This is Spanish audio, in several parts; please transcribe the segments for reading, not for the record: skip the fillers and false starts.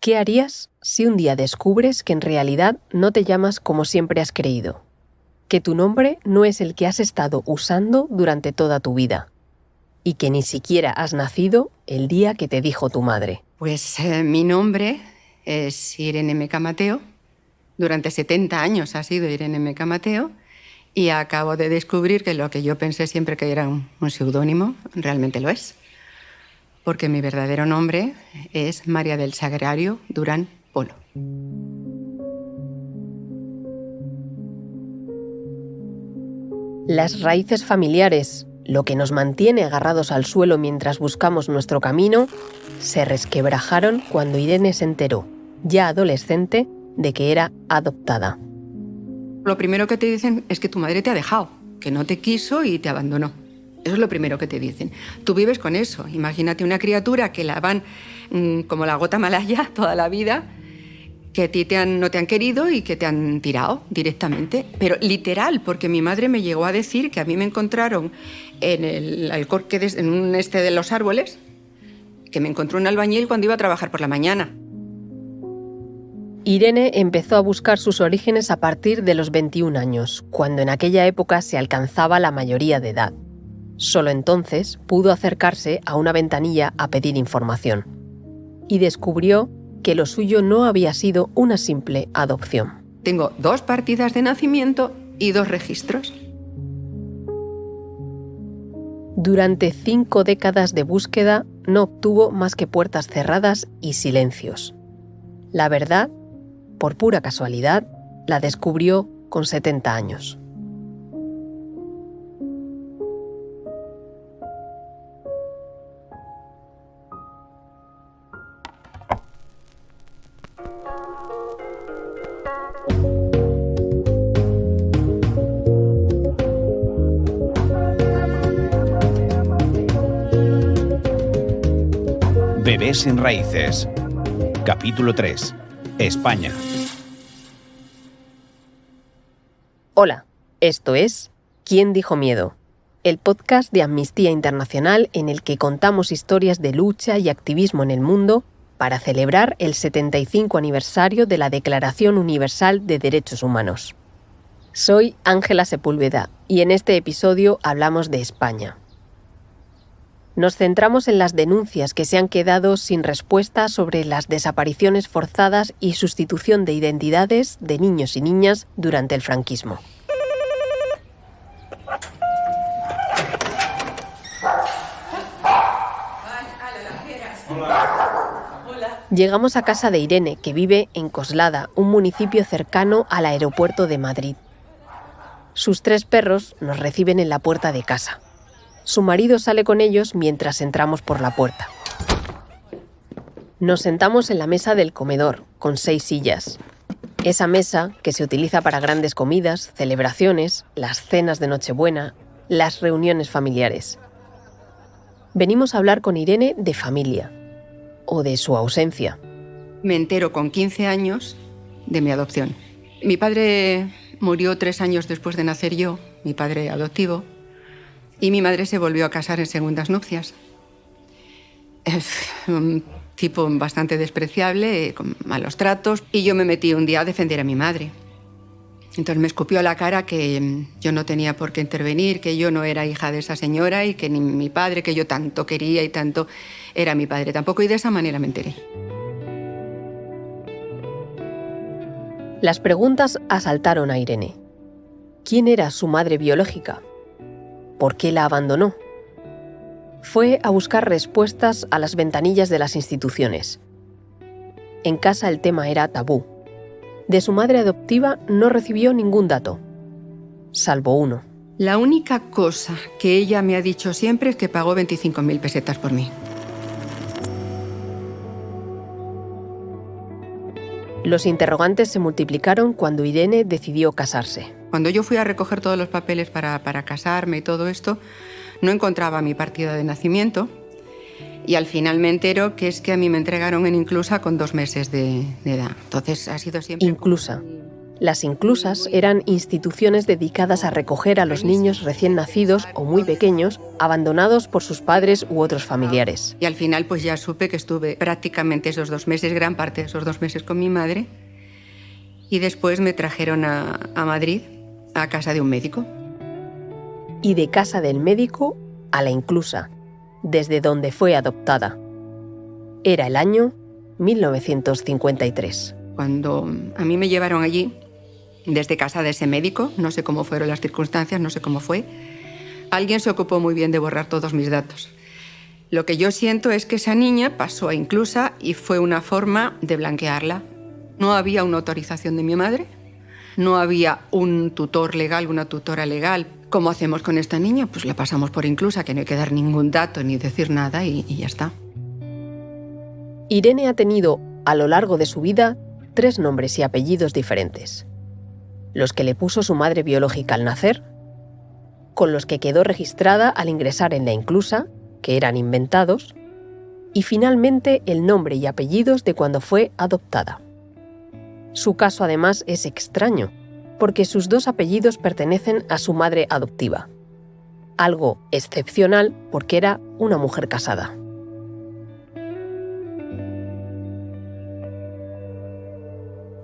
¿Qué harías si un día descubres que en realidad no te llamas como siempre has creído? Que tu nombre no es el que has estado usando durante toda tu vida y que ni siquiera has nacido el día que te dijo tu madre. Pues mi nombre es Irene Meca Mateo. Durante 70 años ha sido Irene Meca Mateo y acabo de descubrir que lo que yo pensé siempre que era un seudónimo realmente lo es. Porque mi verdadero nombre es María del Sagrario Durán Polo. Las raíces familiares, lo que nos mantiene agarrados al suelo mientras buscamos nuestro camino, se resquebrajaron cuando Irene se enteró, ya adolescente, de que era adoptada. Lo primero que te dicen es que tu madre te ha dejado, que no te quiso y te abandonó. Eso es lo primero que te dicen. Tú vives con eso. Imagínate una criatura que la van como la gota malaya toda la vida, que a ti no te han querido y que te han tirado directamente. Pero literal, porque mi madre me llegó a decir que a mí me encontraron en el alcorque, en un de los árboles, que me encontró un albañil cuando iba a trabajar por la mañana. Irene empezó a buscar sus orígenes a partir de los 21 años, cuando en aquella época se alcanzaba la mayoría de edad. Solo entonces pudo acercarse a una ventanilla a pedir información. Y descubrió que lo suyo no había sido una simple adopción. Tengo 2 partidas de nacimiento y 2 registros. Durante 5 décadas de búsqueda no obtuvo más que puertas cerradas y silencios. La verdad, por pura casualidad, la descubrió con 70 años. Bebés sin raíces. Capítulo 3. España. Hola, esto es ¿Quién dijo miedo?, el podcast de Amnistía Internacional en el que contamos historias de lucha y activismo en el mundo para celebrar el 75 aniversario de la Declaración Universal de Derechos Humanos. Soy Ángela Sepúlveda y en este episodio hablamos de España. Nos centramos en las denuncias que se han quedado sin respuesta sobre las desapariciones forzadas y sustitución de identidades de niños y niñas durante el franquismo. Llegamos a casa de Irene, que vive en Coslada, un municipio cercano al aeropuerto de Madrid. Sus 3 perros nos reciben en la puerta de casa. Su marido sale con ellos mientras entramos por la puerta. Nos sentamos en la mesa del comedor, con 6 sillas. Esa mesa que se utiliza para grandes comidas, celebraciones, las cenas de Nochebuena, las reuniones familiares. Venimos a hablar con Irene de familia, o de su ausencia. Me entero con 15 años de mi adopción. Mi padre murió 3 años después de nacer yo, mi padre adoptivo, y mi madre se volvió a casar en segundas nupcias. Es un tipo bastante despreciable, con malos tratos, y yo me metí un día a defender a mi madre. Entonces me escupió a la cara que yo no tenía por qué intervenir, que yo no era hija de esa señora y que ni mi padre, que yo tanto quería y tanto, era mi padre tampoco, y de esa manera me enteré. Las preguntas asaltaron a Irene. ¿Quién era su madre biológica? ¿Por qué la abandonó? Fue a buscar respuestas a las ventanillas de las instituciones. En casa el tema era tabú. De su madre adoptiva no recibió ningún dato, salvo uno. La única cosa que ella me ha dicho siempre es que pagó 25.000 pesetas por mí. Los interrogantes se multiplicaron cuando Irene decidió casarse. Cuando yo fui a recoger todos los papeles para casarme y todo esto, no encontraba mi partida de nacimiento y al final me entero que es que a mí me entregaron en Inclusa con 2 meses de edad. Entonces ha sido siempre... Inclusa, Las inclusas eran instituciones dedicadas a recoger a los niños recién nacidos o muy pequeños, abandonados por sus padres u otros familiares. Y al final pues ya supe que estuve prácticamente esos 2 meses, gran parte de esos 2 meses con mi madre. Y después me trajeron a Madrid, a casa de un médico. Y de casa del médico a la inclusa, desde donde fue adoptada. Era el año 1953. Cuando a mí me llevaron allí, desde casa de ese médico, no sé cómo fueron las circunstancias, no sé cómo fue, alguien se ocupó muy bien de borrar todos mis datos. Lo que yo siento es que esa niña pasó a inclusa y fue una forma de blanquearla. No había una autorización de mi madre, no había un tutor legal, una tutora legal. ¿Cómo hacemos con esta niña? Pues la pasamos por inclusa, que no hay que dar ningún dato ni decir nada y ya está. Irene ha tenido, a lo largo de su vida, 3 nombres y apellidos diferentes. Los que le puso su madre biológica al nacer, con los que quedó registrada al ingresar en la inclusa, que eran inventados, y finalmente el nombre y apellidos de cuando fue adoptada. Su caso además es extraño, porque sus 2 apellidos pertenecen a su madre adoptiva. Algo excepcional porque era una mujer casada.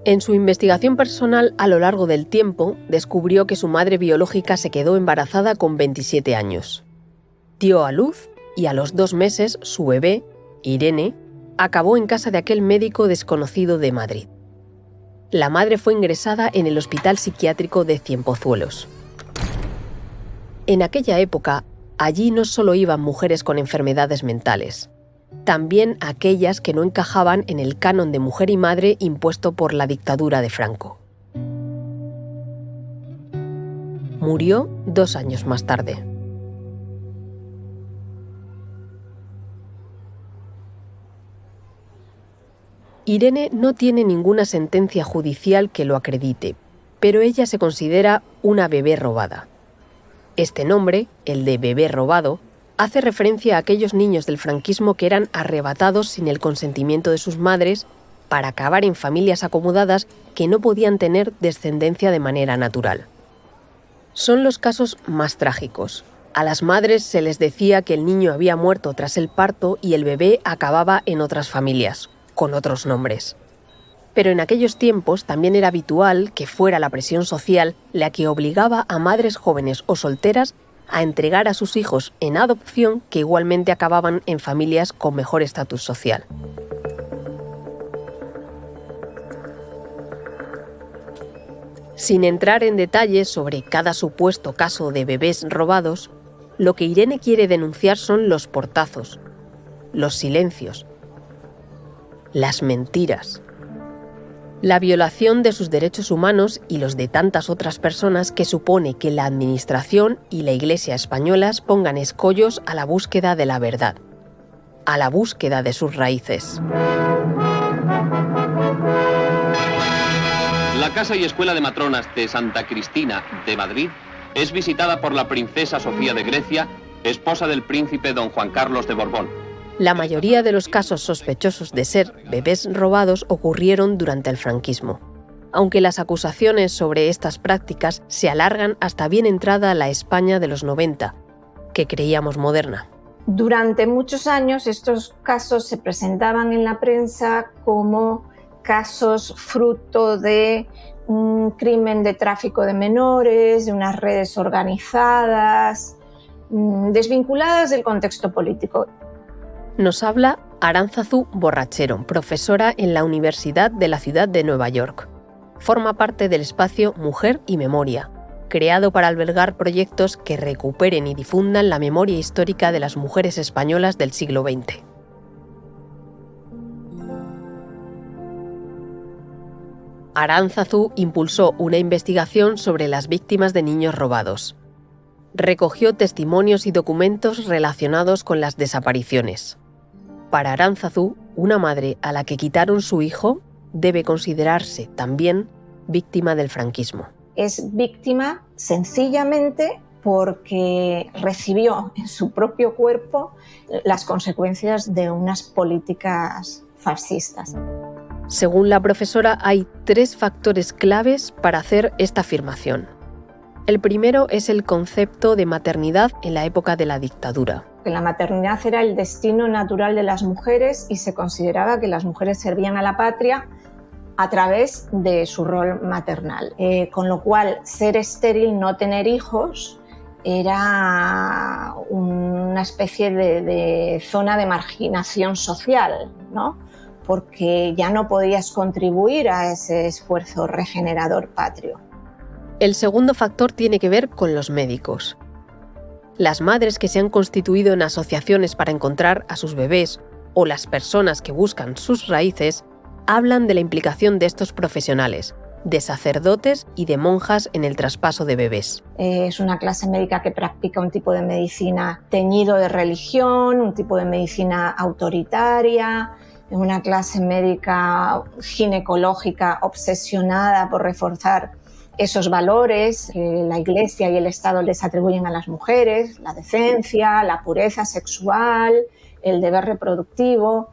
En su investigación personal a lo largo del tiempo, descubrió que su madre biológica se quedó embarazada con 27 años. Dio a luz y a los 2 meses su bebé, Irene, acabó en casa de aquel médico desconocido de Madrid. La madre fue ingresada en el Hospital Psiquiátrico de Cienpozuelos. En aquella época, allí no solo iban mujeres con enfermedades mentales, también aquellas que no encajaban en el canon de mujer y madre impuesto por la dictadura de Franco. Murió 2 años más tarde. Irene no tiene ninguna sentencia judicial que lo acredite, pero ella se considera una bebé robada. Este nombre, el de bebé robado, hace referencia a aquellos niños del franquismo que eran arrebatados sin el consentimiento de sus madres para acabar en familias acomodadas que no podían tener descendencia de manera natural. Son los casos más trágicos. A las madres se les decía que el niño había muerto tras el parto y el bebé acababa en otras familias, con otros nombres. Pero en aquellos tiempos también era habitual que fuera la presión social la que obligaba a madres jóvenes o solteras a entregar a sus hijos en adopción que igualmente acababan en familias con mejor estatus social. Sin entrar en detalles sobre cada supuesto caso de bebés robados, lo que Irene quiere denunciar son los portazos, los silencios, las mentiras, la violación de sus derechos humanos y los de tantas otras personas que supone que la Administración y la Iglesia españolas pongan escollos a la búsqueda de la verdad, a la búsqueda de sus raíces. La Casa y Escuela de Matronas de Santa Cristina de Madrid es visitada por la princesa Sofía de Grecia, esposa del príncipe don Juan Carlos de Borbón. La mayoría de los casos sospechosos de ser bebés robados ocurrieron durante el franquismo, aunque las acusaciones sobre estas prácticas se alargan hasta bien entrada la España de los 90, que creíamos moderna. Durante muchos años estos casos se presentaban en la prensa como casos fruto de un crimen de tráfico de menores, de unas redes organizadas, desvinculadas del contexto político. Nos habla Aránzazu Borrachero, profesora en la Universidad de la Ciudad de Nueva York. Forma parte del espacio Mujer y Memoria, creado para albergar proyectos que recuperen y difundan la memoria histórica de las mujeres españolas del siglo XX. Aránzazu impulsó una investigación sobre las víctimas de niños robados. Recogió testimonios y documentos relacionados con las desapariciones. Para Aránzazu, una madre a la que quitaron su hijo debe considerarse también víctima del franquismo. Es víctima sencillamente porque recibió en su propio cuerpo las consecuencias de unas políticas fascistas. Según la profesora, hay 3 factores claves para hacer esta afirmación. El primero es el concepto de maternidad en la época de la dictadura. La maternidad era el destino natural de las mujeres y se consideraba que las mujeres servían a la patria a través de su rol maternal. Con lo cual, ser estéril, no tener hijos, era una especie de zona de marginación social, ¿no? Porque ya no podías contribuir a ese esfuerzo regenerador patrio. El segundo factor tiene que ver con los médicos. Las madres que se han constituido en asociaciones para encontrar a sus bebés o las personas que buscan sus raíces hablan de la implicación de estos profesionales, de sacerdotes y de monjas en el traspaso de bebés. Es una clase médica que practica un tipo de medicina teñido de religión, un tipo de medicina autoritaria, una clase médica ginecológica obsesionada por reforzar esos valores que la Iglesia y el Estado les atribuyen a las mujeres, la decencia, la pureza sexual, el deber reproductivo.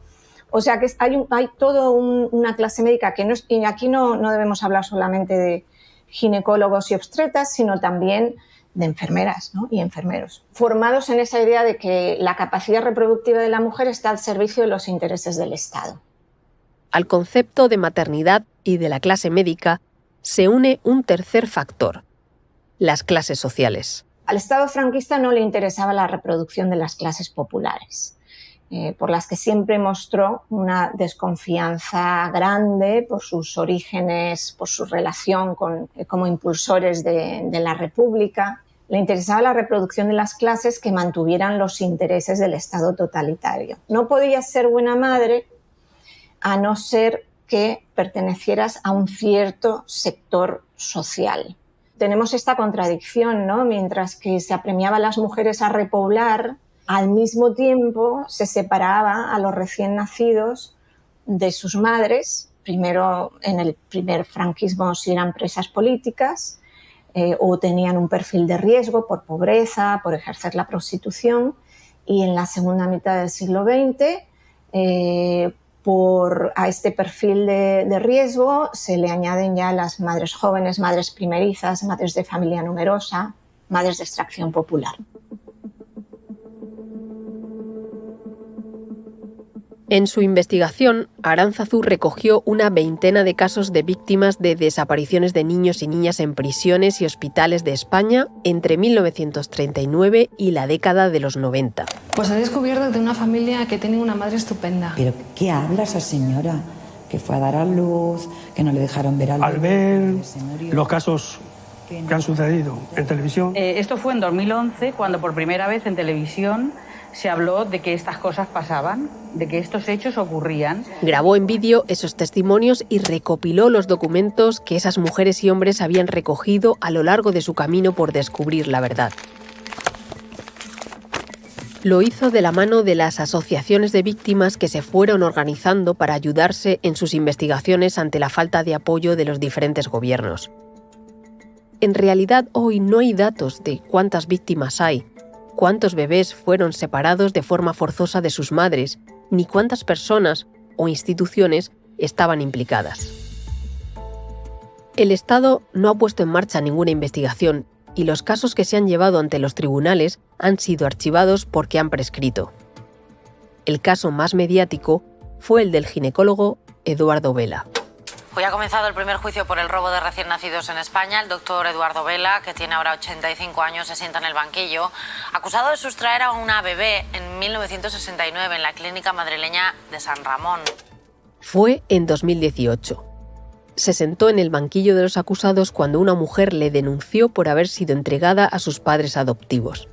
O sea que hay toda una clase médica que y aquí no debemos hablar solamente de ginecólogos y obstetras, sino también de enfermeras, ¿no? Y enfermeros, formados en esa idea de que la capacidad reproductiva de la mujer está al servicio de los intereses del Estado. Al concepto de maternidad y de la clase médica se une un tercer factor: las clases sociales. Al Estado franquista no le interesaba la reproducción de las clases populares, por las que siempre mostró una desconfianza grande por sus orígenes, por su relación como impulsores de la República. Le interesaba la reproducción de las clases que mantuvieran los intereses del Estado totalitario. No podías ser buena madre a no ser que pertenecieras a un cierto sector social. Tenemos esta contradicción, ¿no? Mientras que se apremiaba a las mujeres a repoblar, al mismo tiempo se separaba a los recién nacidos de sus madres, primero en el primer franquismo si eran presas políticas o tenían un perfil de riesgo por pobreza, por ejercer la prostitución, y en la segunda mitad del siglo XX a este perfil de riesgo se le añaden ya las madres jóvenes, madres primerizas, madres de familia numerosa, madres de extracción popular. En su investigación, Aránzazu recogió una veintena de casos de víctimas de desapariciones de niños y niñas en prisiones y hospitales de España entre 1939 y la década de los 90. Pues he descubierto de una familia que tiene una madre estupenda. ¿Pero qué habla esa señora? Que fue a dar a luz, que no le dejaron ver al ver los casos que han sucedido en televisión. Esto fue en 2011, cuando por primera vez en televisión se habló de que estas cosas pasaban, de que estos hechos ocurrían. Grabó en vídeo esos testimonios y recopiló los documentos que esas mujeres y hombres habían recogido a lo largo de su camino por descubrir la verdad. Lo hizo de la mano de las asociaciones de víctimas que se fueron organizando para ayudarse en sus investigaciones ante la falta de apoyo de los diferentes gobiernos. En realidad, hoy no hay datos de cuántas víctimas hay, cuántos bebés fueron separados de forma forzosa de sus madres, ni cuántas personas o instituciones estaban implicadas. El Estado no ha puesto en marcha ninguna investigación y los casos que se han llevado ante los tribunales han sido archivados porque han prescrito. El caso más mediático fue el del ginecólogo Eduardo Vela. Hoy ha comenzado el primer juicio por el robo de recién nacidos en España. El doctor Eduardo Vela, que tiene ahora 85 años, se sienta en el banquillo, acusado de sustraer a una bebé en 1969 en la clínica madrileña de San Ramón. Fue en 2018. Se sentó en el banquillo de los acusados cuando una mujer le denunció por haber sido entregada a sus padres adoptivos.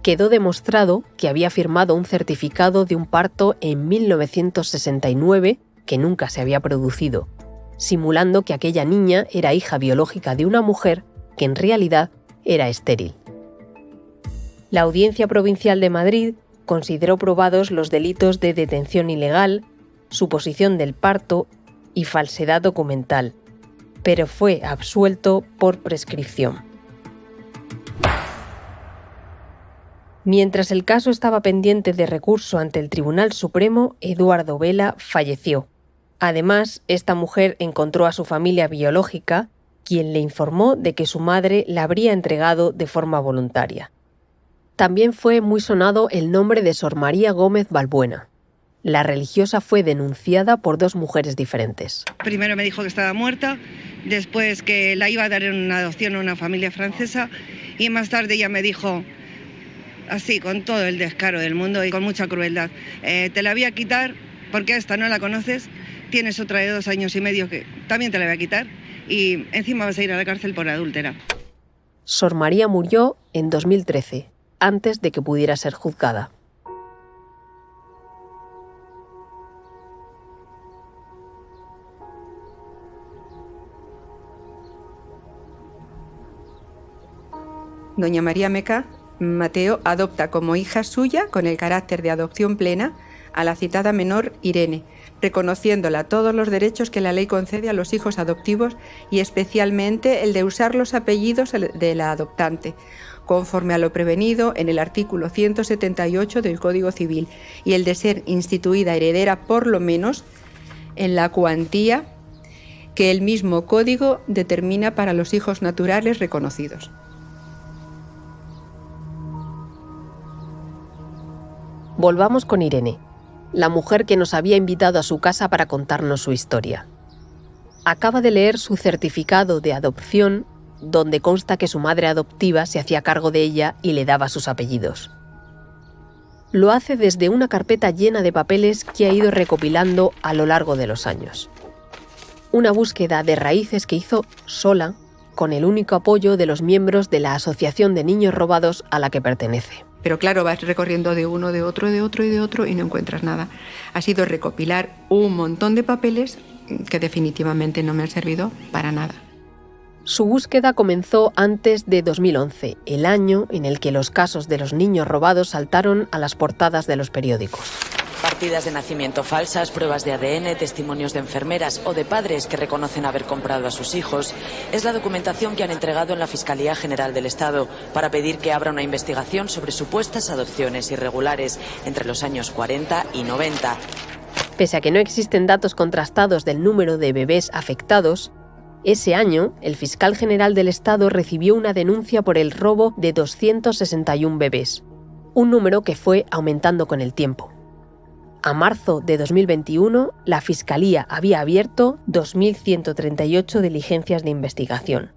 Quedó demostrado que había firmado un certificado de un parto en 1969 que nunca se había producido, simulando que aquella niña era hija biológica de una mujer que en realidad era estéril. La Audiencia Provincial de Madrid consideró probados los delitos de detención ilegal, suposición del parto y falsedad documental, pero fue absuelto por prescripción. Mientras el caso estaba pendiente de recurso ante el Tribunal Supremo, Eduardo Vela falleció. Además, esta mujer encontró a su familia biológica, quien le informó de que su madre la habría entregado de forma voluntaria. También fue muy sonado el nombre de Sor María Gómez Balbuena. La religiosa fue denunciada por 2 mujeres diferentes. Primero me dijo que estaba muerta, después que la iba a dar en una adopción a una familia francesa y más tarde ya me dijo, así, con todo el descaro del mundo y con mucha crueldad, te la voy a quitar porque esta no la conoces, tienes otra de 2 años y medio que también te la voy a quitar y encima vas a ir a la cárcel por adúltera. Sor María murió en 2013, antes de que pudiera ser juzgada. Doña María Meca, Mateo adopta como hija suya, con el carácter de adopción plena, a la citada menor Irene, reconociéndola todos los derechos que la ley concede a los hijos adoptivos y especialmente el de usar los apellidos de la adoptante, conforme a lo prevenido en el artículo 178 del Código Civil, y el de ser instituida heredera por lo menos en la cuantía que el mismo Código determina para los hijos naturales reconocidos. Volvamos con Irene, la mujer que nos había invitado a su casa para contarnos su historia. Acaba de leer su certificado de adopción, donde consta que su madre adoptiva se hacía cargo de ella y le daba sus apellidos. Lo hace desde una carpeta llena de papeles que ha ido recopilando a lo largo de los años. Una búsqueda de raíces que hizo sola, con el único apoyo de los miembros de la Asociación de Niños Robados a la que pertenece. Pero claro, vas recorriendo de uno, de otro y no encuentras nada. Ha sido recopilar un montón de papeles que definitivamente no me han servido para nada. Su búsqueda comenzó antes de 2011, el año en el que los casos de los niños robados saltaron a las portadas de los periódicos. Partidas de nacimiento falsas, pruebas de ADN, testimonios de enfermeras o de padres que reconocen haber comprado a sus hijos, es la documentación que han entregado en la Fiscalía General del Estado para pedir que abra una investigación sobre supuestas adopciones irregulares entre los años 40 y 90. Pese a que no existen datos contrastados del número de bebés afectados, ese año el fiscal general del Estado recibió una denuncia por el robo de 261 bebés, un número que fue aumentando con el tiempo. A marzo de 2021, la Fiscalía había abierto 2.138 diligencias de investigación.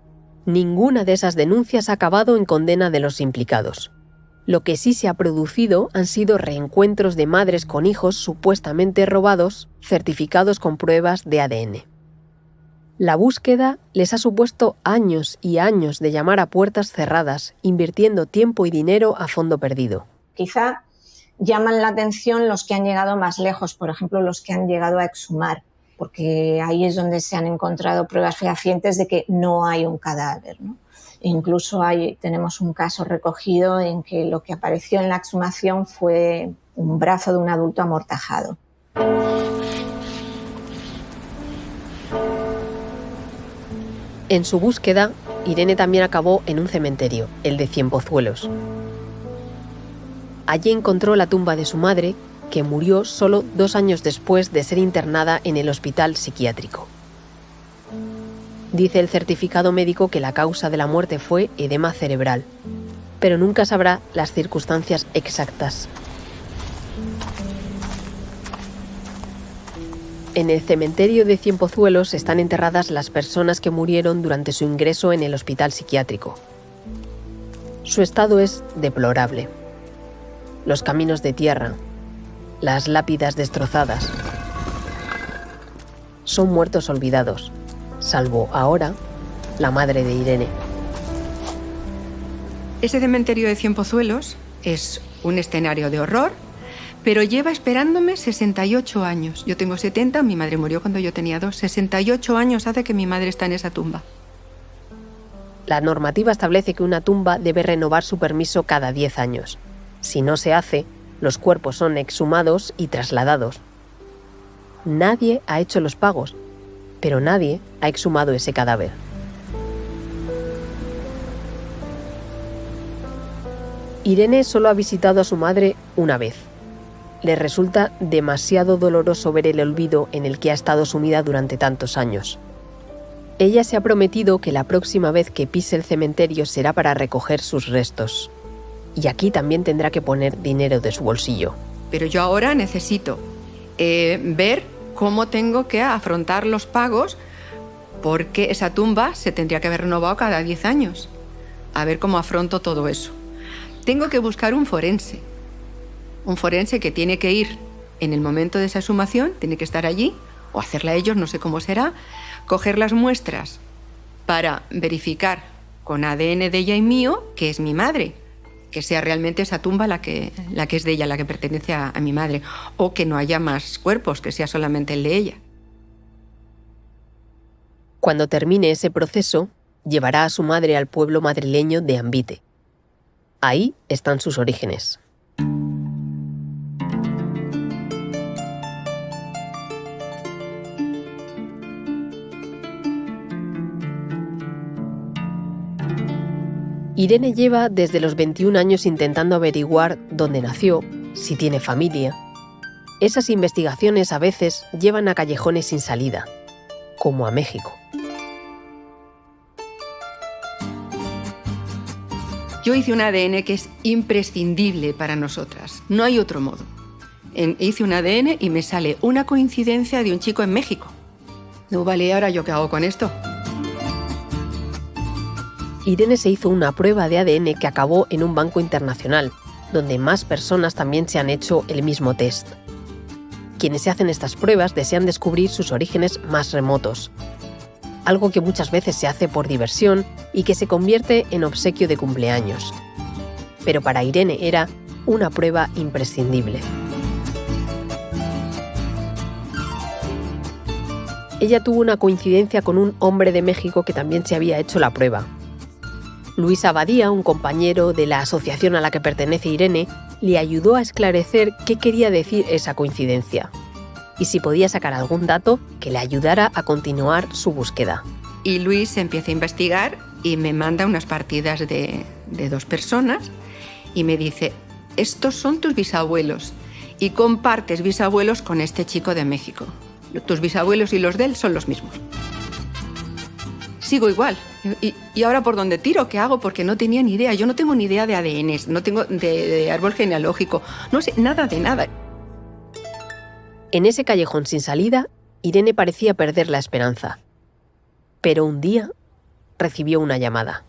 Ninguna de esas denuncias ha acabado en condena de los implicados. Lo que sí se ha producido han sido reencuentros de madres con hijos supuestamente robados, certificados con pruebas de ADN. La búsqueda les ha supuesto años y años de llamar a puertas cerradas, invirtiendo tiempo y dinero a fondo perdido. Quizá llaman la atención los que han llegado más lejos, por ejemplo, los que han llegado a exhumar, porque ahí es donde se han encontrado pruebas fehacientes de que no hay un cadáver, ¿no? Incluso tenemos un caso recogido en que lo que apareció en la exhumación fue un brazo de un adulto amortajado. En su búsqueda, Irene también acabó en un cementerio, el de Cienpozuelos. Allí encontró la tumba de su madre, que murió solo 2 años después de ser internada en el hospital psiquiátrico. Dice el certificado médico que la causa de la muerte fue edema cerebral, pero nunca sabrá las circunstancias exactas. En el cementerio de Cienpozuelos están enterradas las personas que murieron durante su ingreso en el hospital psiquiátrico. Su estado es deplorable. Los caminos de tierra, las lápidas destrozadas. Son muertos olvidados, salvo ahora la madre de Irene. Ese cementerio de Cienpozuelos es un escenario de horror, pero lleva esperándome 68 años. Yo tengo 70, mi madre murió cuando yo tenía 2. 68 años hace que mi madre está en esa tumba. La normativa establece que una tumba debe renovar su permiso cada 10 años. Si no se hace, los cuerpos son exhumados y trasladados. Nadie ha hecho los pagos, pero nadie ha exhumado ese cadáver. Irene solo ha visitado a su madre una vez. le resulta demasiado doloroso ver el olvido en el que ha estado sumida durante tantos años. Ella se ha prometido que la próxima vez que pise el cementerio será para recoger sus restos. Y aquí también tendrá que poner dinero de su bolsillo. Pero yo ahora necesito ver cómo tengo que afrontar los pagos, porque esa tumba se tendría que haber renovado cada 10 años. A ver cómo afronto todo eso. Tengo que buscar un forense que tiene que ir en el momento de esa exhumación, tiene que estar allí, o hacerla ellos, no sé cómo será, coger las muestras para verificar con ADN de ella y mío que es mi madre, que sea realmente esa tumba la que es de ella, la que pertenece a mi madre, o que no haya más cuerpos, que sea solamente el de ella. Cuando termine ese proceso, llevará a su madre al pueblo madrileño de Ambite. Ahí están sus orígenes. Irene lleva desde los 21 años intentando averiguar dónde nació, si tiene familia. Esas investigaciones a veces llevan a callejones sin salida, como a México. Yo hice un ADN que es imprescindible para nosotras. No hay otro modo. Hice un ADN y me sale una coincidencia de un chico en México. No vale, ¿ahora yo qué hago con esto? Irene se hizo una prueba de ADN que acabó en un banco internacional, donde más personas también se han hecho el mismo test. Quienes se hacen estas pruebas desean descubrir sus orígenes más remotos, algo que muchas veces se hace por diversión y que se convierte en obsequio de cumpleaños. Pero para Irene era una prueba imprescindible. Ella tuvo una coincidencia con un hombre de México que también se había hecho la prueba. Luis Abadía, un compañero de la asociación a la que pertenece Irene, le ayudó a esclarecer qué quería decir esa coincidencia y si podía sacar algún dato que le ayudara a continuar su búsqueda. Y Luis empieza a investigar y me manda unas partidas de 2 personas y me dice: estos son tus bisabuelos y compartes bisabuelos con este chico de México. Tus bisabuelos y los de él son los mismos. Sigo igual. ¿Y ahora por dónde tiro? ¿Qué hago? Porque no tenía ni idea. Yo no tengo ni idea de ADN, no tengo de árbol genealógico, no sé nada de nada. En ese callejón sin salida, Irene parecía perder la esperanza. Pero un día recibió una llamada.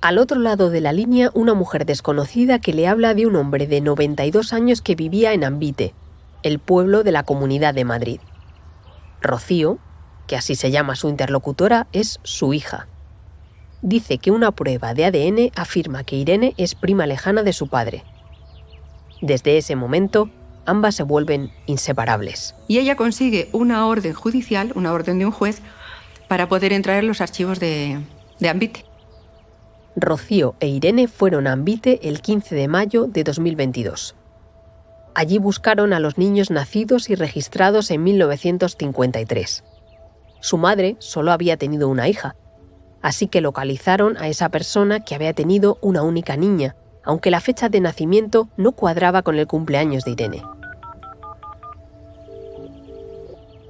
Al otro lado de la línea, una mujer desconocida que le habla de un hombre de 92 años que vivía en Ambite, el pueblo de la Comunidad de Madrid. Rocío, que así se llama su interlocutora, es su hija. Dice que una prueba de ADN afirma que Irene es prima lejana de su padre. Desde ese momento, ambas se vuelven inseparables. Y ella consigue una orden judicial, una orden de un juez, para poder entrar en los archivos de Ambite. Rocío e Irene fueron a Ambite el 15 de mayo de 2022. Allí buscaron a los niños nacidos y registrados en 1953. Su madre solo había tenido una hija, así que localizaron a esa persona que había tenido una única niña, aunque la fecha de nacimiento no cuadraba con el cumpleaños de Irene.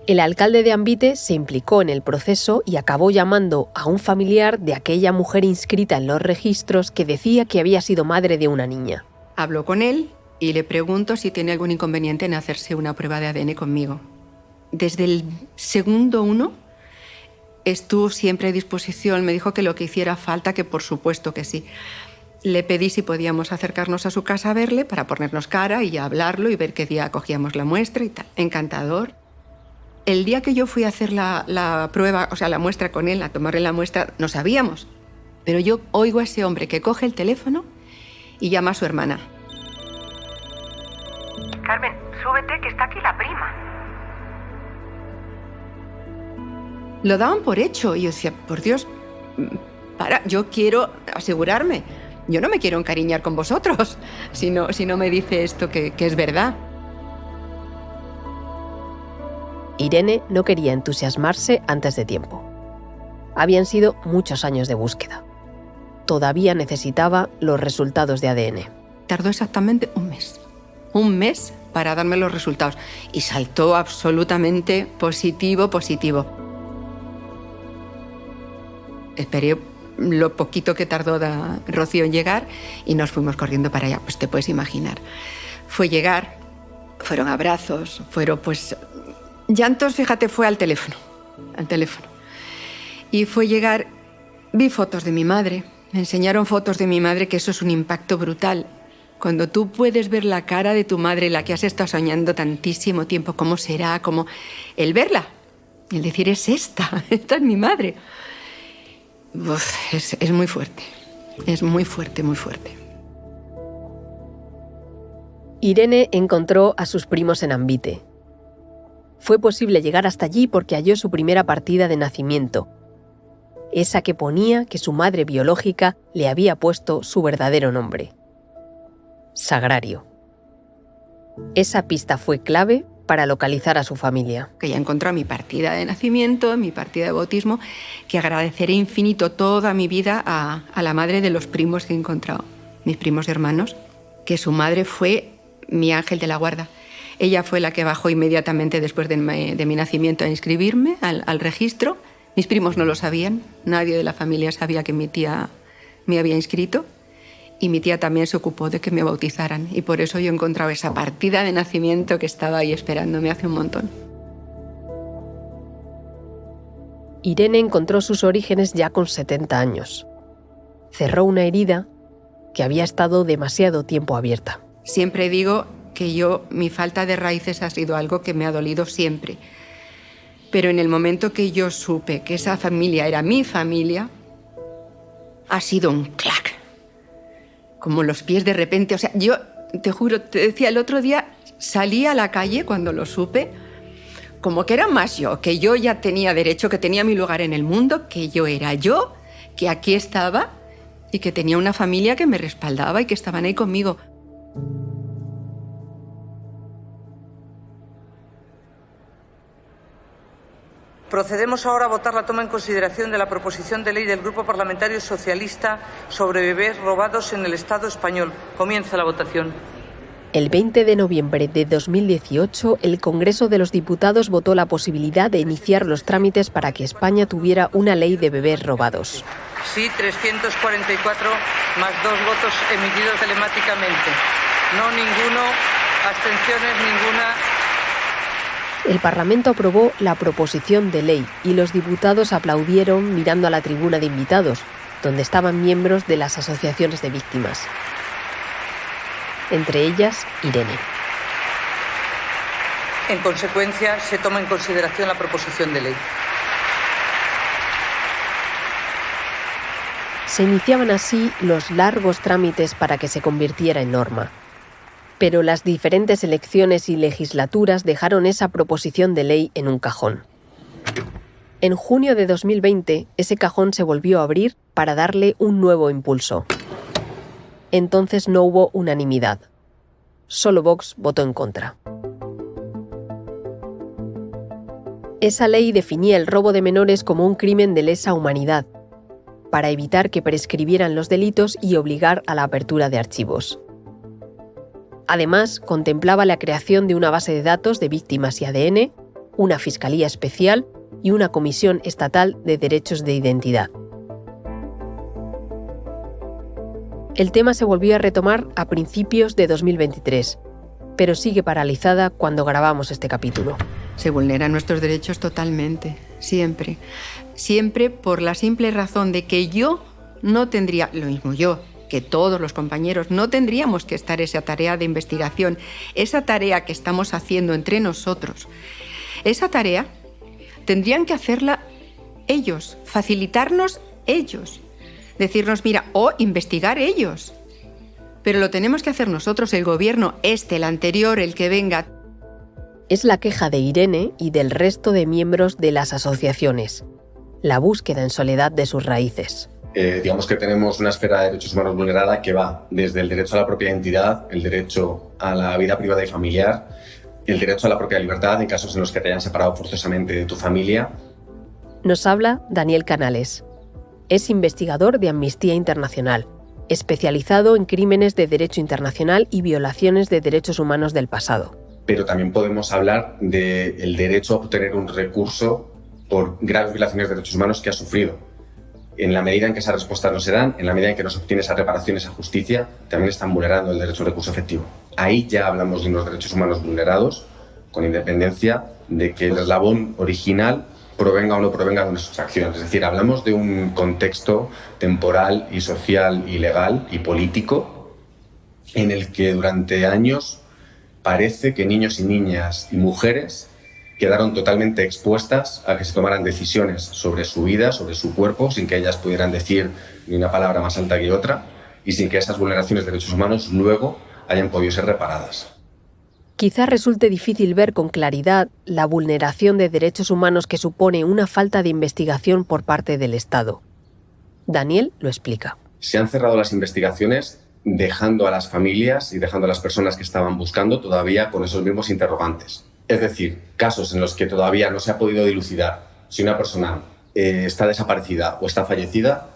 El alcalde de Ambite se implicó en el proceso y acabó llamando a un familiar de aquella mujer inscrita en los registros que decía que había sido madre de una niña. Hablo con él y le pregunto si tiene algún inconveniente en hacerse una prueba de ADN conmigo. Desde el segundo 1 estuvo siempre a disposición, me dijo que lo que hiciera falta, que por supuesto que sí. Le pedí si podíamos acercarnos a su casa a verle para ponernos cara y hablarlo y ver qué día cogíamos la muestra y tal. Encantador. El día que yo fui a hacer la prueba, o sea, la muestra con él, a tomarle la muestra, no sabíamos. Pero yo oigo a ese hombre que coge el teléfono y llama a su hermana. Carmen, súbete, que está aquí la prima. Lo daban por hecho y yo decía, por Dios, para, yo quiero asegurarme. Yo no me quiero encariñar con vosotros si no me dice esto que es verdad. Irene no quería entusiasmarse antes de tiempo. Habían sido muchos años de búsqueda. todavía necesitaba los resultados de ADN. Tardó exactamente un mes para darme los resultados y saltó absolutamente positivo. Esperé lo poquito que tardó Rocío en llegar y nos fuimos corriendo para allá, pues te puedes imaginar. Fue llegar, fueron abrazos, fueron pues llantos, fíjate, fue al teléfono. Y fue llegar, vi fotos de mi madre, me enseñaron fotos de mi madre, que eso es un impacto brutal. Cuando tú puedes ver la cara de tu madre, la que has estado soñando tantísimo tiempo, cómo será, como el verla, el decir, esta es mi madre. Uf, es muy fuerte, muy fuerte. Irene encontró a sus primos en Ambite. Fue posible llegar hasta allí porque halló su primera partida de nacimiento, esa que ponía que su madre biológica le había puesto su verdadero nombre: Sagrario. Esa pista fue clave para localizar a su familia. Que ya encontró mi partida de nacimiento, mi partida de bautismo, que agradeceré infinito toda mi vida a la madre de los primos que he encontrado, mis primos hermanos, que su madre fue mi ángel de la guarda. Ella fue la que bajó inmediatamente después de mi nacimiento a inscribirme al registro. Mis primos no lo sabían, nadie de la familia sabía que mi tía me había inscrito. Y mi tía también se ocupó de que me bautizaran. Y por eso yo he encontrado esa partida de nacimiento que estaba ahí esperándome hace un montón. Irene encontró sus orígenes ya con 70 años. Cerró una herida que había estado demasiado tiempo abierta. Siempre digo que mi falta de raíces ha sido algo que me ha dolido siempre. Pero en el momento que yo supe que esa familia era mi familia, ha sido un clac. Como los pies de repente, o sea, yo te juro, te decía, el otro día salí a la calle cuando lo supe, como que era más yo, que yo ya tenía derecho, que tenía mi lugar en el mundo, que yo era yo, que aquí estaba y que tenía una familia que me respaldaba y que estaban ahí conmigo. Procedemos ahora a votar la toma en consideración de la proposición de ley del Grupo Parlamentario Socialista sobre bebés robados en el Estado español. Comienza la votación. El 20 de noviembre de 2018, el Congreso de los Diputados votó la posibilidad de iniciar los trámites para que España tuviera una ley de bebés robados. Sí, 344, más 2 votos emitidos telemáticamente. No ninguno, abstenciones ninguna. El Parlamento aprobó la proposición de ley y los diputados aplaudieron mirando a la tribuna de invitados, donde estaban miembros de las asociaciones de víctimas. Entre ellas, Irene. En consecuencia, se toma en consideración la proposición de ley. Se iniciaban así los largos trámites para que se convirtiera en norma. Pero las diferentes elecciones y legislaturas dejaron esa proposición de ley en un cajón. En junio de 2020, ese cajón se volvió a abrir para darle un nuevo impulso. Entonces no hubo unanimidad. Solo Vox votó en contra. Esa ley definía el robo de menores como un crimen de lesa humanidad, para evitar que prescribieran los delitos y obligar a la apertura de archivos. Además, contemplaba la creación de una base de datos de víctimas y ADN, una fiscalía especial y una comisión estatal de derechos de identidad. El tema se volvió a retomar a principios de 2023, pero sigue paralizada cuando grabamos este capítulo. Se vulneran nuestros derechos totalmente, siempre. Siempre por la simple razón de que yo no tendría, lo mismo yo, que todos los compañeros, no tendríamos que estar esa tarea de investigación, esa tarea que estamos haciendo entre nosotros. Esa tarea tendrían que hacerla ellos, facilitarnos ellos, decirnos, mira, o investigar ellos. Pero lo tenemos que hacer nosotros, el gobierno, el anterior, el que venga. Es la queja de Irene y del resto de miembros de las asociaciones, la búsqueda en soledad de sus raíces. Digamos que tenemos una esfera de derechos humanos vulnerada que va desde el derecho a la propia identidad, el derecho a la vida privada y familiar, el derecho a la propia libertad en casos en los que te hayan separado forzosamente de tu familia. Nos habla Daniel Canales. Es investigador de Amnistía Internacional, especializado en crímenes de derecho internacional y violaciones de derechos humanos del pasado. Pero también podemos hablar del derecho a obtener un recurso por graves violaciones de derechos humanos que ha sufrido. En la medida en que esas respuestas no se dan, en la medida en que no se obtiene esa reparación, esa justicia, también están vulnerando el derecho a un recurso efectivo. Ahí ya hablamos de unos derechos humanos vulnerados, con independencia de que el eslabón original provenga o no provenga de una sustracción. Es decir, hablamos de un contexto temporal y social y legal y político en el que durante años parece que niños y niñas y mujeres quedaron totalmente expuestas a que se tomaran decisiones sobre su vida, sobre su cuerpo, sin que ellas pudieran decir ni una palabra más alta que otra y sin que esas vulneraciones de derechos humanos luego hayan podido ser reparadas. Quizá resulte difícil ver con claridad la vulneración de derechos humanos que supone una falta de investigación por parte del Estado. Daniel lo explica. Se han cerrado las investigaciones dejando a las familias y dejando a las personas que estaban buscando todavía con esos mismos interrogantes. Es decir, casos en los que todavía no se ha podido dilucidar si una persona está desaparecida o está fallecida,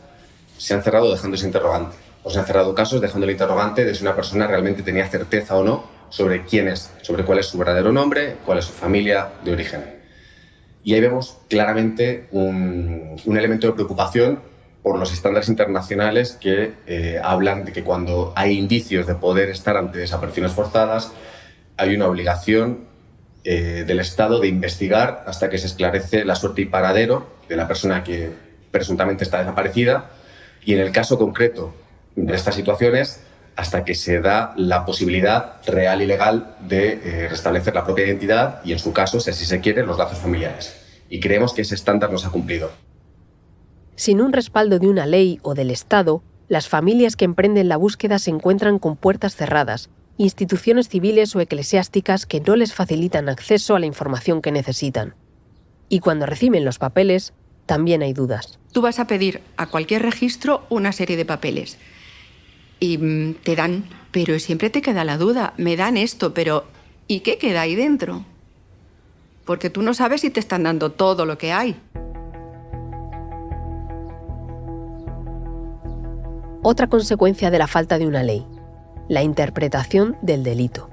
se han cerrado dejando ese interrogante. O se han cerrado casos dejando el interrogante de si una persona realmente tenía certeza o no sobre quién es, sobre cuál es su verdadero nombre, cuál es su familia de origen. Y ahí vemos claramente un elemento de preocupación por los estándares internacionales que hablan de que cuando hay indicios de poder estar ante desapariciones forzadas, hay una obligación del Estado de investigar hasta que se esclarece la suerte y paradero de la persona que presuntamente está desaparecida y en el caso concreto de estas situaciones hasta que se da la posibilidad real y legal de restablecer la propia identidad y en su caso, si así se quiere, los lazos familiares. Y creemos que ese estándar no se ha cumplido. Sin un respaldo de una ley o del Estado, las familias que emprenden la búsqueda se encuentran con puertas cerradas, instituciones civiles o eclesiásticas que no les facilitan acceso a la información que necesitan. Y cuando reciben los papeles, también hay dudas. Tú vas a pedir a cualquier registro una serie de papeles y te dan, pero siempre te queda la duda, me dan esto, pero ¿y qué queda ahí dentro? Porque tú no sabes si te están dando todo lo que hay. Otra consecuencia de la falta de una ley: la interpretación del delito.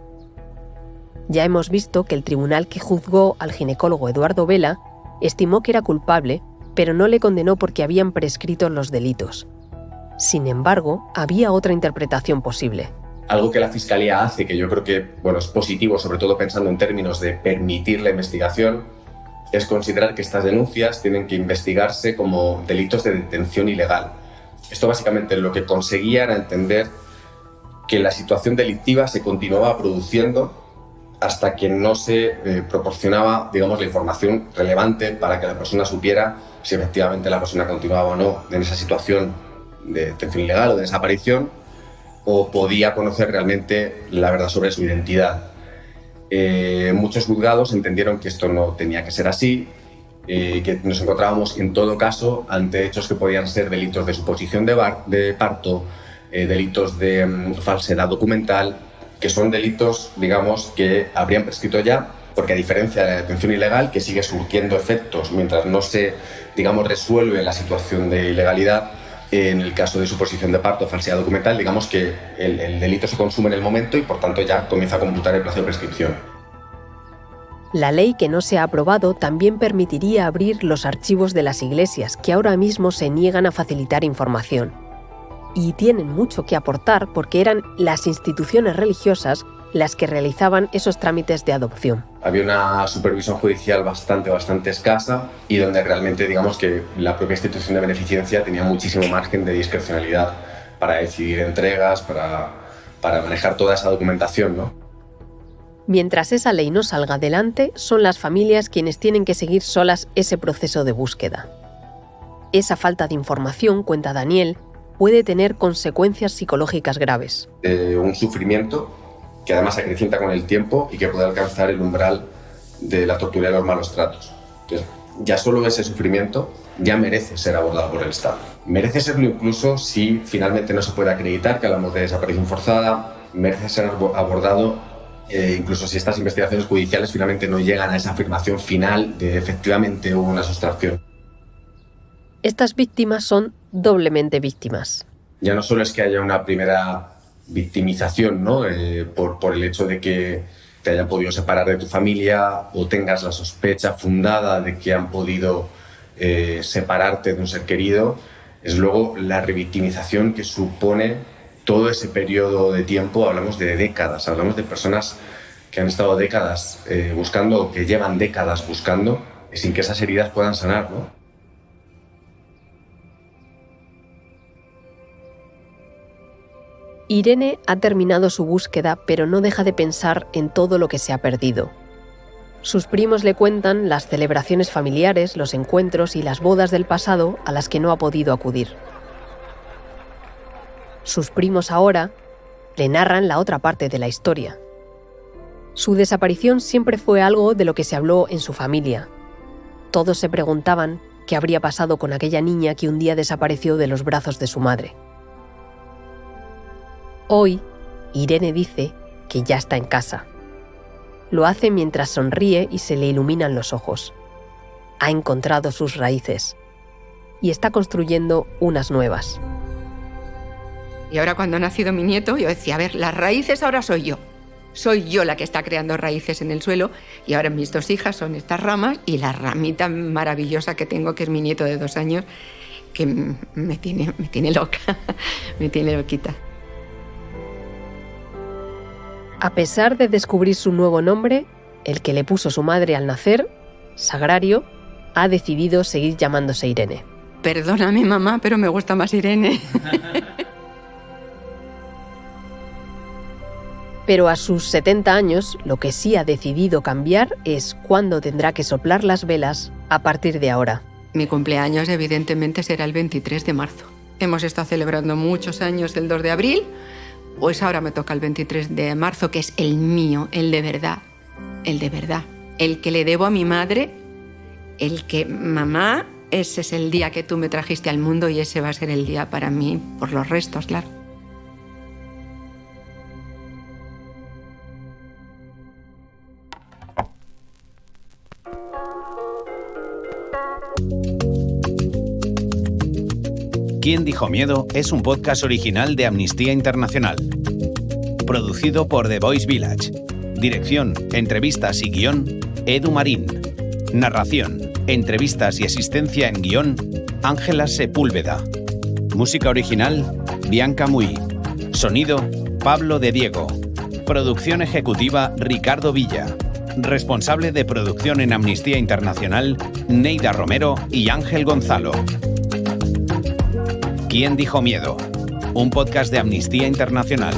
Ya hemos visto que el tribunal que juzgó al ginecólogo Eduardo Vela estimó que era culpable, pero no le condenó porque habían prescrito los delitos. Sin embargo, había otra interpretación posible. Algo que la Fiscalía hace, que yo creo que es positivo, sobre todo pensando en términos de permitir la investigación, es considerar que estas denuncias tienen que investigarse como delitos de detención ilegal. Esto básicamente lo que conseguía era entender que la situación delictiva se continuaba produciendo hasta que no se proporcionaba, la información relevante para que la persona supiera si efectivamente la persona continuaba o no en esa situación de detención ilegal o de desaparición, o podía conocer realmente la verdad sobre su identidad. Muchos juzgados entendieron que esto no tenía que ser así, que nos encontrábamos en todo caso ante hechos que podían ser delitos de suposición de parto, delitos de falsedad documental, que son delitos, que habrían prescrito ya, porque a diferencia de la detención ilegal, que sigue surtiendo efectos mientras no se, resuelve la situación de ilegalidad, en el caso de suposición de parto, falsedad documental, que el delito se consume en el momento y por tanto ya comienza a computar el plazo de prescripción. La ley que no se ha aprobado también permitiría abrir los archivos de las iglesias, que ahora mismo se niegan a facilitar información. Y tienen mucho que aportar porque eran las instituciones religiosas las que realizaban esos trámites de adopción. Había una supervisión judicial bastante escasa y donde realmente que la propia institución de beneficencia tenía muchísimo margen de discrecionalidad para decidir entregas, para manejar toda esa documentación, ¿no? Mientras esa ley no salga adelante, son las familias quienes tienen que seguir solas ese proceso de búsqueda. Esa falta de información, cuenta Daniel, puede tener consecuencias psicológicas graves. Un sufrimiento que además se acrecienta con el tiempo y que puede alcanzar el umbral de la tortura y los malos tratos. Entonces, ya solo ese sufrimiento ya merece ser abordado por el Estado. Merece serlo incluso si finalmente no se puede acreditar que hablamos de desaparición forzada, merece ser abordado incluso si estas investigaciones judiciales finalmente no llegan a esa afirmación final de efectivamente hubo una sustracción. Estas víctimas son doblemente víctimas. Ya no solo es que haya una primera victimización, ¿no? Por el hecho de que te hayan podido separar de tu familia o tengas la sospecha fundada de que han podido separarte de un ser querido, es luego la revictimización que supone todo ese periodo de tiempo. Hablamos de décadas, hablamos de personas que han estado décadas buscando, o que llevan décadas buscando, sin que esas heridas puedan sanar, ¿no? Irene ha terminado su búsqueda, pero no deja de pensar en todo lo que se ha perdido. Sus primos le cuentan las celebraciones familiares, los encuentros y las bodas del pasado a las que no ha podido acudir. Sus primos ahora le narran la otra parte de la historia. Su desaparición siempre fue algo de lo que se habló en su familia. Todos se preguntaban qué habría pasado con aquella niña que un día desapareció de los brazos de su madre. Hoy, Irene dice que ya está en casa. Lo hace mientras sonríe y se le iluminan los ojos. Ha encontrado sus raíces y está construyendo unas nuevas. Y ahora cuando ha nacido mi nieto, yo decía, a ver, las raíces ahora soy yo. Soy yo la que está creando raíces en el suelo, y ahora mis 2 hijas son estas ramas y la ramita maravillosa que tengo, que es mi nieto de 2 años, que me tiene loca, me tiene loquita. A pesar de descubrir su nuevo nombre, el que le puso su madre al nacer, Sagrario, ha decidido seguir llamándose Irene. Perdóname, mamá, pero me gusta más Irene. Pero a sus 70 años, lo que sí ha decidido cambiar es cuándo tendrá que soplar las velas a partir de ahora. Mi cumpleaños, evidentemente, será el 23 de marzo. Hemos estado celebrando muchos años el 2 de abril, pues ahora me toca el 23 de marzo, que es el mío, el de verdad, el que le debo a mi madre, el que, mamá, ese es el día que tú me trajiste al mundo y ese va a ser el día para mí, por los restos, claro. ¿Quién dijo miedo? Es un podcast original de Amnistía Internacional. Producido por The Voice Village. Dirección, entrevistas y guión, Edu Marín. Narración, entrevistas y asistencia en guión, Ángela Sepúlveda. Música original, Bianca Muy. Sonido, Pablo de Diego. Producción ejecutiva, Ricardo Villa. Responsable de producción en Amnistía Internacional, Neida Romero y Ángel Gonzalo. ¿Quién dijo miedo? Un podcast de Amnistía Internacional.